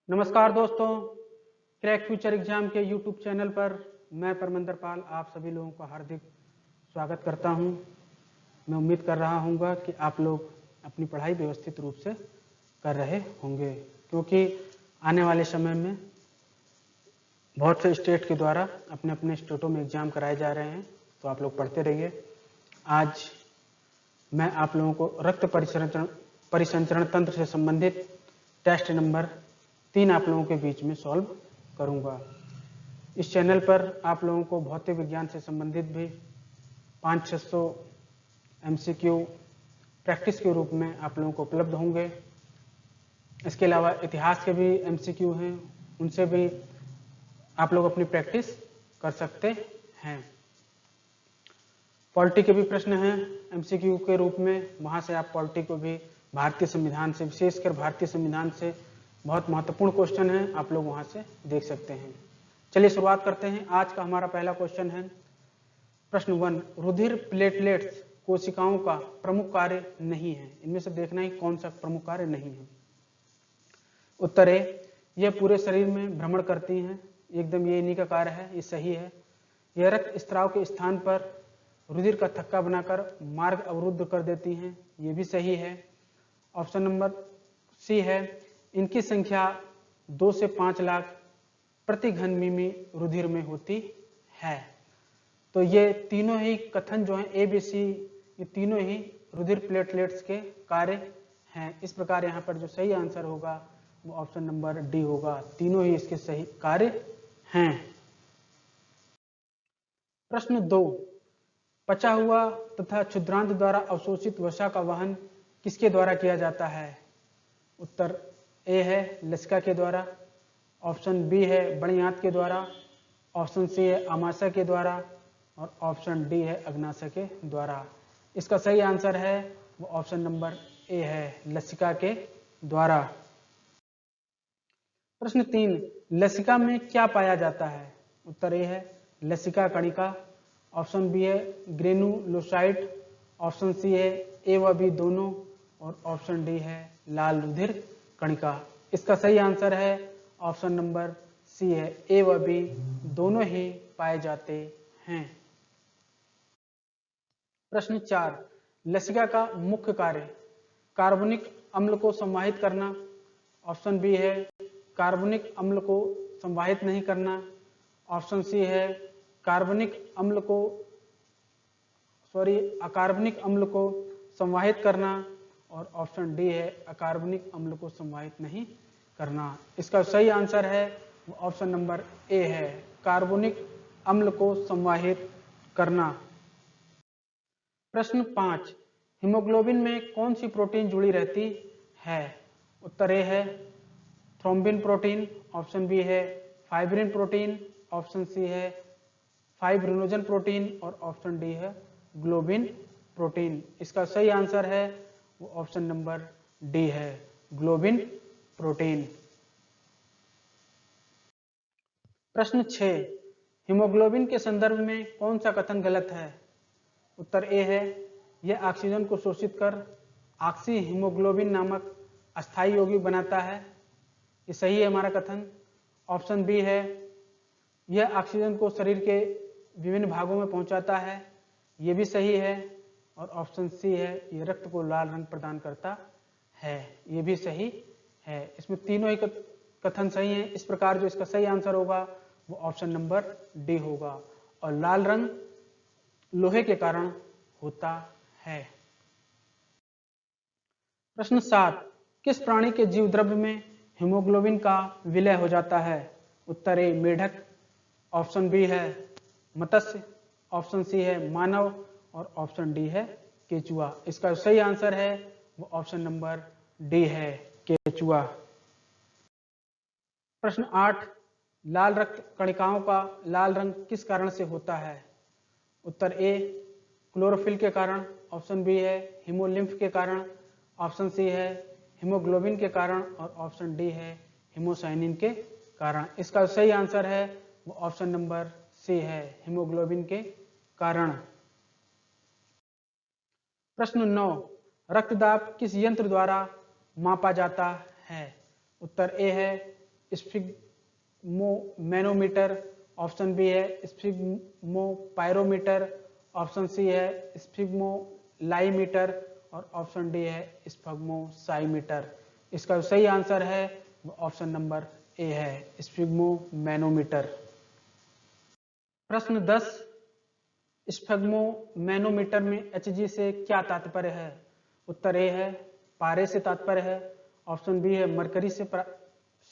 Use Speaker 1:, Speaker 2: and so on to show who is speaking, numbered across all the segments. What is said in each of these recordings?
Speaker 1: नमस्कार दोस्तों, crack future exam के यूट्यूब चैनल पर मैं परमिंदर पाल आप सभी लोगों का हार्दिक स्वागत करता हूं। मैं उम्मीद कर रहा हूँगा कि आप लोग अपनी पढ़ाई व्यवस्थित रूप से कर रहे होंगे, क्योंकि आने वाले समय में बहुत से स्टेट के द्वारा अपने अपने स्टेटों में एग्जाम कराए जा रहे हैं, तो आप लोग पढ़ते रहिए। आज मैं आप लोगों को रक्त परिसंचरण तंत्र से संबंधित टेस्ट नंबर 3 आप लोगों के बीच में सॉल्व करूंगा। इस चैनल पर आप लोगों को भौतिक विज्ञान से संबंधित भी 500-600 MCQ प्रैक्टिस के रूप में आप लोगों को उपलब्ध होंगे। इसके अलावा इतिहास के भी MCQ हैं, उनसे भी आप लोग अपनी प्रैक्टिस कर सकते हैं। पॉलिटी के भी प्रश्न हैं MCQ के रूप में, वहाँ से आप पॉलिटी को भी भारतीय संविधान से, विशेषकर भारतीय संविधान से बहुत महत्वपूर्ण क्वेश्चन है, आप लोग वहाँ से देख सकते हैं। चलिए शुरुआत करते हैं। आज का हमारा पहला क्वेश्चन है प्रश्न 1, रुधिर प्लेटलेट्स कोशिकाओं का प्रमुख कार्य नहीं है। इनमें से देखना ही कौन सा प्रमुख कार्य नहीं है। उत्तर ए, यह पूरे शरीर में भ्रमण करती हैं, एकदम ये इन्हीं का कार्य है, ये सही है। यह रक्त स्त्राव के स्थान पर रुधिर का थक्का बनाकर मार्ग अवरुद्ध कर देती हैं, ये भी सही है। ऑप्शन नंबर सी है, इनकी संख्या 2 से 5 लाख प्रति घन मिमी रुधिर में होती है। तो ये तीनों ही कथन जो हैं ABC, ये तीनों ही रुधिर प्लेटलेट्स के कार्य हैं। इस प्रकार यहाँ पर जो सही आंसर होगा वो ऑप्शन नंबर डी होगा, तीनों ही इसके सही कार्य हैं। प्रश्न 2, पचा हुआ तथा क्षुद्रांत द्वारा अवशोषित वसा का वहन किसके द्वारा किया जाता है। उत्तर ए है लसिका के द्वारा, ऑप्शन बी है बड़ी आंत के द्वारा, ऑप्शन सी है आमाशय के द्वारा और ऑप्शन डी है अग्नाशय के द्वारा। इसका सही आंसर है वो ऑप्शन नंबर ए है, लसिका के द्वारा। प्रश्न 3, लसिका में क्या पाया जाता है। उत्तर ए है लसिका कणिका, ऑप्शन बी है ग्रेनुलोसाइट, ऑप्शन सी है ए व बी दोनों और ऑप्शन डी है लाल रुधिर कणिका। इसका सही आंसर है ऑप्शन नंबर सी है, ए व बी दोनों ही पाए जाते हैं। प्रश्न 4, लसिका का मुख्य कार्य कार्बनिक अम्ल को संवाहित करना, ऑप्शन बी है कार्बनिक अम्ल को संवाहित नहीं करना, ऑप्शन सी है अकार्बनिक अम्ल को संवाहित करना और ऑप्शन डी है अकार्बनिक अम्ल को संवाहित नहीं करना। इसका सही आंसर है वो ऑप्शन नंबर ए है, कार्बनिक अम्ल को संवाहित करना। प्रश्न 5, हीमोग्लोबिन में कौन सी प्रोटीन जुड़ी रहती है। उत्तर ए है थ्रोम्बिन प्रोटीन, ऑप्शन बी है फाइब्रिन प्रोटीन, ऑप्शन सी है फाइब्रिनोजन प्रोटीन और ऑप्शन डी है ग्लोबिन प्रोटीन। इसका सही आंसर है वो ऑप्शन नंबर डी है, ग्लोबिन प्रोटीन। प्रश्न 6, हीमोग्लोबिन के संदर्भ में कौन सा कथन गलत है। उत्तर ए है यह ऑक्सीजन को शोषित कर ऑक्सी हीमोग्लोबिन नामक अस्थायी यौगिक बनाता है, ये सही है हमारा कथन। ऑप्शन बी है यह ऑक्सीजन को शरीर के विभिन्न भागों में पहुंचाता है, ये भी सही है। और ऑप्शन सी है यह रक्त को लाल रंग प्रदान करता है, ये भी सही है। इसमें तीनों ही कथन सही हैं। इस प्रकार जो इसका सही आंसर होगा वो ऑप्शन नंबर डी होगा और लाल रंग लोहे के कारण होता है। प्रश्न 7, किस प्राणी के जीव द्रव्य में हीमोग्लोबिन का विलय हो जाता है। उत्तर ए मेढक, ऑप्शन बी है मत्स्य, ऑप्शन सी है मानव और ऑप्शन डी है केचुआ। इसका सही आंसर है वो ऑप्शन नंबर डी है, केचुआ। प्रश्न 8, लाल रक्त कणिकाओं का लाल रंग किस कारण से होता है। उत्तर ए क्लोरोफिल के कारण, ऑप्शन बी है हीमोलिम्फ के कारण, ऑप्शन सी है हीमोग्लोबिन के कारण और ऑप्शन डी है हीमोसाइनिन के कारण। इसका सही आंसर है वो ऑप्शन नंबर सी है, हीमोग्लोबिन के कारण। प्रश्न 9, रक्तदाब किस यंत्र द्वारा मापा जाता है। उत्तर ए है स्फिग्मोमैनोमीटर, ऑप्शन बी है स्फिग्मोपाइरोमीटर, ऑप्शन सी है स्फिग्मोलाइमीटर और ऑप्शन डी है स्फिग्मोसाइमीटर। इसका जो सही आंसर है वो ऑप्शन नंबर ए है स्फिग्मोमैनोमीटर। प्रश्न 10, स्फिग्मोमैनोमीटर में Hg से क्या तात्पर्य है? उत्तर ए है पारे से तात्पर्य है, ऑप्शन बी है मरकरी से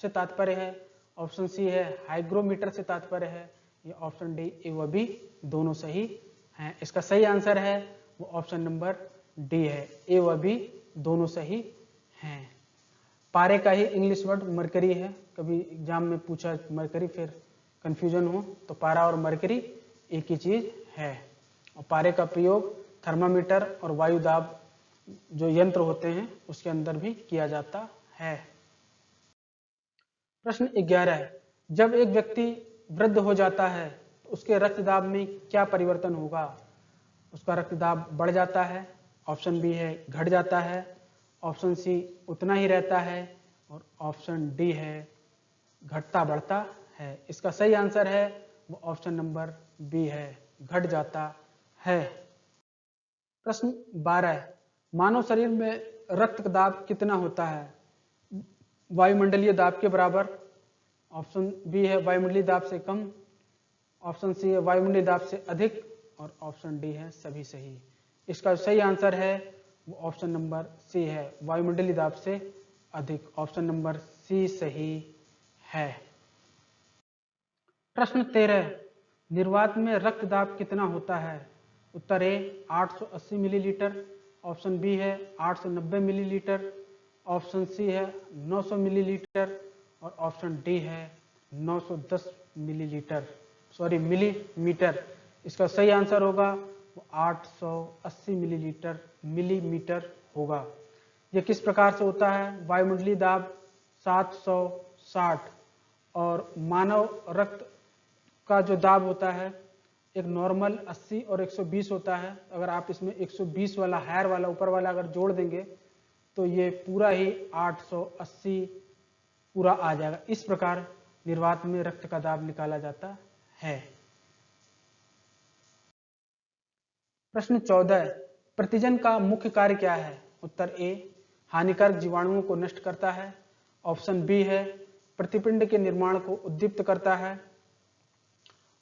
Speaker 1: तात्पर्य है, ऑप्शन सी है हाइग्रोमीटर से तात्पर्य है, या ऑप्शन डी ए व बी दोनों सही हैं। इसका सही आंसर है वो ऑप्शन नंबर डी है, ए व बी दोनों सही हैं। पारे का ही इंग्लिश वर्ड मरकरी है, कभी एग्जाम में पूछा मरकरी फिर कंफ्यूजन हो तो पारा और मरकरी एक ही चीज है। और पारे का प्रयोग थर्मामीटर और वायु दाब जो यंत्र होते हैं उसके अंदर भी किया जाता है। प्रश्न 11, जब एक व्यक्ति वृद्ध हो जाता है तो उसके रक्तदाब में क्या परिवर्तन होगा? उसका रक्तदाब बढ़ जाता है, ऑप्शन बी है घट जाता है, ऑप्शन सी उतना ही रहता है और ऑप्शन डी है घटता बढ़ता है। इसका सही आंसर है वो ऑप्शन नंबर बी है घट जाता है। प्रश्न 12, मानव शरीर में रक्त दाब कितना होता है? वायुमंडलीय दाब के बराबर, ऑप्शन बी है वायुमंडलीय दाब से कम, ऑप्शन सी है वायुमंडलीय दाब से अधिक और ऑप्शन डी है सभी सही। इसका सही आंसर है वो ऑप्शन नंबर सी है वायुमंडलीय दाब से अधिक, ऑप्शन नंबर सी सही है। प्रश्न 13, निर्वात में रक्त दाब कितना होता है? उत्तर ए 880 मिलीलीटर, ऑप्शन बी है 890 मिलीलीटर, ऑप्शन सी है 900 मिलीलीटर और ऑप्शन डी है 910 मिलीमीटर। इसका सही आंसर होगा वो 880 मिलीमीटर होगा। यह किस प्रकार से होता है? वायुमंडलीय दाब 760 और मानव रक्त का जो दाब होता है एक नॉर्मल 80 और 120 होता है। अगर आप इसमें 120 वाला हायर वाला ऊपर वाला अगर जोड़ देंगे तो ये पूरा ही 880 पूरा आ जाएगा। इस प्रकार निर्वात में रक्त का दाब निकाला जाता है। प्रश्न 14, प्रतिजन का मुख्य कार्य क्या है? उत्तर ए हानिकारक जीवाणुओं को नष्ट करता है, ऑप्शन बी है प्रतिपिंड के निर्माण को उद्दीप्त करता है,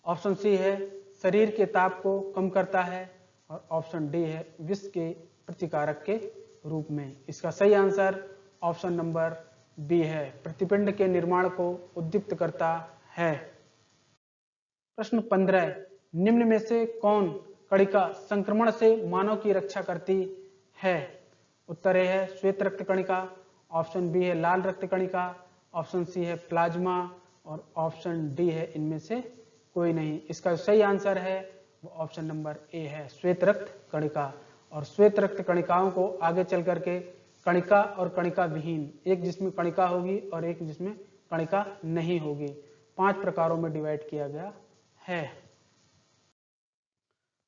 Speaker 1: ऑप्शन सी है शरीर के ताप को कम करता है और ऑप्शन डी है विष के प्रतिकारक के रूप में। इसका सही आंसर ऑप्शन नंबर बी है प्रतिपिंड के निर्माण को उद्दीप्त करता है। प्रश्न 15, निम्न में से कौन कणिका संक्रमण से मानव की रक्षा करती है? उत्तर ए है श्वेत रक्त कणिका, ऑप्शन बी है लाल रक्त कणिका, ऑप्शन सी है प्लाज्मा और ऑप्शन डी है इनमें से कोई नहीं। इसका सही आंसर है वो ऑप्शन नंबर ए है श्वेत रक्त कणिका। और श्वेत रक्त कणिकाओं को आगे चल करके कणिका और कणिका विहीन, एक जिसमें कणिका होगी और एक जिसमें कणिका नहीं होगी, 5 प्रकारों में डिवाइड किया गया है।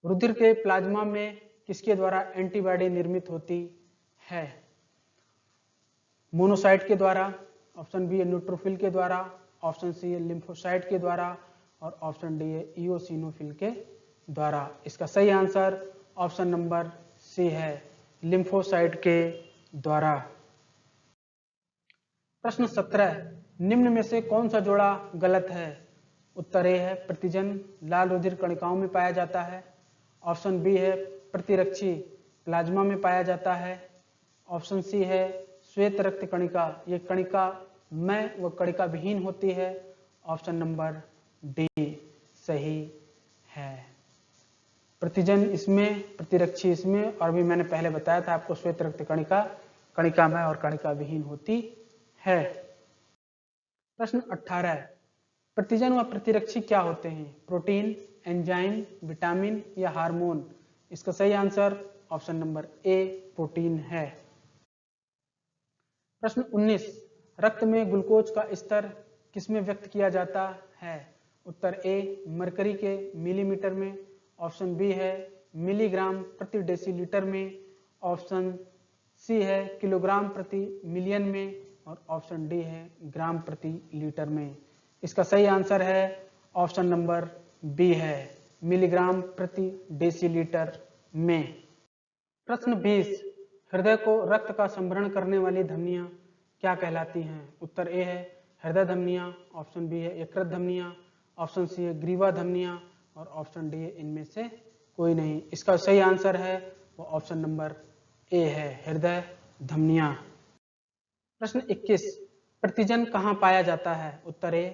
Speaker 1: रुधिर के प्लाज्मा में किसके द्वारा एंटीबॉडी निर्मित होती है? मोनोसाइट के द्वारा, ऑप्शन बी है न्यूट्रोफिल के द्वारा, ऑप्शन सी है लिम्फोसाइट के द्वारा और ऑप्शन डी है इओसिनोफिल के द्वारा। इसका सही आंसर ऑप्शन नंबर सी है लिम्फोसाइट के द्वारा। प्रश्न 17, निम्न में से कौन सा जोड़ा गलत है? उत्तर ए है प्रतिजन लाल रुधिर कणिकाओं में पाया जाता है, ऑप्शन बी है प्रतिरक्षी प्लाज्मा में पाया जाता है, ऑप्शन सी है श्वेत रक्त कणिका ये कणिका में व कणिका विहीन होती है, ऑप्शन नंबर डी सही है। प्रतिजन इसमें, प्रतिरक्षी इसमें, और भी मैंने पहले बताया था आपको श्वेत रक्त कणिका कणिका में और कणिका विहीन होती है। प्रश्न 18, प्रतिजन व प्रतिरक्षी क्या होते हैं? प्रोटीन, एंजाइम, विटामिन या हार्मोन? इसका सही answer option number A protein है। प्रश्न 19, रक्त में ग्लूकोज का स्तर किसमें व्यक्त किया जाता है? उत्तर ए मरकरी के मिलीमीटर में, ऑप्शन बी है मिलीग्राम प्रति डेसीलीटर में, ऑप्शन सी है किलोग्राम प्रति मिलियन में और ऑप्शन डी है ग्राम प्रति लीटर में। इसका सही आंसर है ऑप्शन नंबर बी है मिलीग्राम प्रति डेसीलीटर में। प्रश्न 20, हृदय को रक्त का संभरण करने वाली धमनियां क्या कहलाती हैं? उत्तर ए है हृदय धमनियां, ऑप्शन बी है यकृत धमनियां, ऑप्शन सी है ग्रीवा धमनियां और ऑप्शन डी है इनमें से कोई नहीं। इसका सही आंसर है वो ऑप्शन नंबर ए है हृदय धमनियां। प्रश्न 21, प्रतिजन कहाँ पाया जाता है? उत्तर ए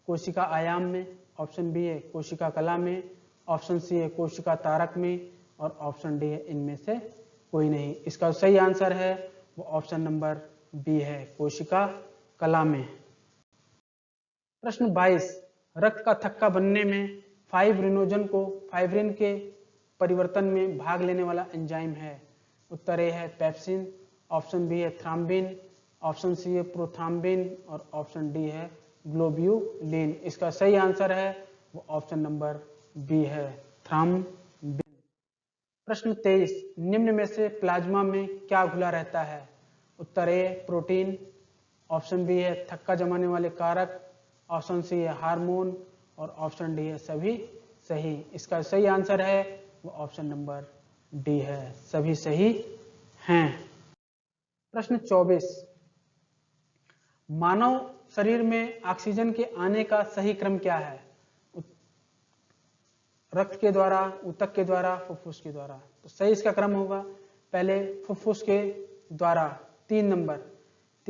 Speaker 1: कोशिका आयाम में, ऑप्शन बी है कोशिका कला में, ऑप्शन सी है कोशिका तारक में और ऑप्शन डी है इनमें से कोई नहीं। इसका सही आंसर है वो ऑप्शन नंबर बी है कोशिका कला में। प्रश्न 22, रक्त का थक्का बनने में फाइब्रिनोजन को फाइब्रिन के परिवर्तन में भाग लेने वाला एंजाइम है। उत्तर ए है पेप्सिन, ऑप्शन बी है थ्राम्बिन, ऑप्शन सी है प्रोथ्राम्बिन और ऑप्शन डी है ग्लोब्यूलिन। इसका सही आंसर है वो ऑप्शन नंबर बी है थ्राम्बिन। प्रश्न 23, निम्न में से प्लाज्मा में क्या घुला रहता है? उत्तर ए प्रोटीन, ऑप्शन बी है थक्का जमाने वाले कारक, ऑप्शन सी है हार्मोन और ऑप्शन डी है सभी सही। इसका सही आंसर है वो ऑप्शन नंबर डी है सभी सही हैं। प्रश्न 24, मानव शरीर में ऑक्सीजन के आने का सही क्रम क्या है? रक्त के द्वारा, ऊतक के द्वारा, फुफ्फुस के द्वारा। तो सही इसका क्रम होगा पहले फुफ्फुस के द्वारा 3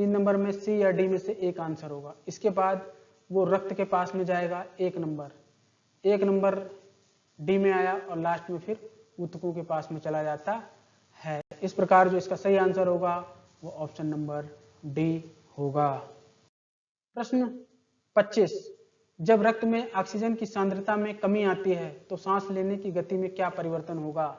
Speaker 1: नंबर में सी या डी में से एक आंसर होगा। इसके बाद वो रक्त के पास में जाएगा 1 नंबर डी में आया और लास्ट में फिर ऊतकों के पास में चला जाता है। इस प्रकार जो इसका सही आंसर होगा वो ऑप्शन नंबर डी होगा। प्रश्न 25, जब रक्त में ऑक्सीजन की सांद्रता में कमी आती है तो सांस लेने की गति में क्या परिवर्तन होगा?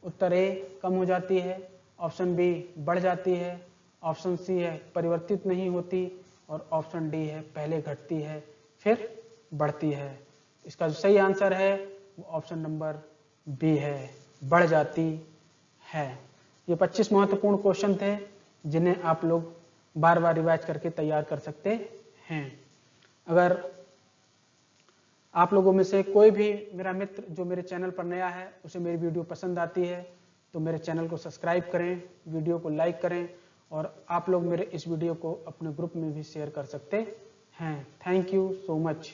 Speaker 1: उत्तर ए कम हो जाती है, ऑप्शन बी बढ़ जाती है, ऑप्शन सी है परिवर्तित नहीं होती और ऑप्शन डी है पहले घटती है फिर बढ़ती है। इसका जो सही आंसर है वो ऑप्शन नंबर बी है बढ़ जाती है। ये 25 महत्वपूर्ण क्वेश्चन थे जिन्हें आप लोग बार बार रिवाइज करके तैयार कर सकते हैं। अगर आप लोगों में से कोई भी मेरा मित्र जो मेरे चैनल पर नया है उसे मेरी वीडियो पसंद आती है तो मेरे चैनल को सब्सक्राइब करें, वीडियो को लाइक करें और आप लोग मेरे इस वीडियो को अपने ग्रुप में भी शेयर कर सकते हैं। Thank you so much.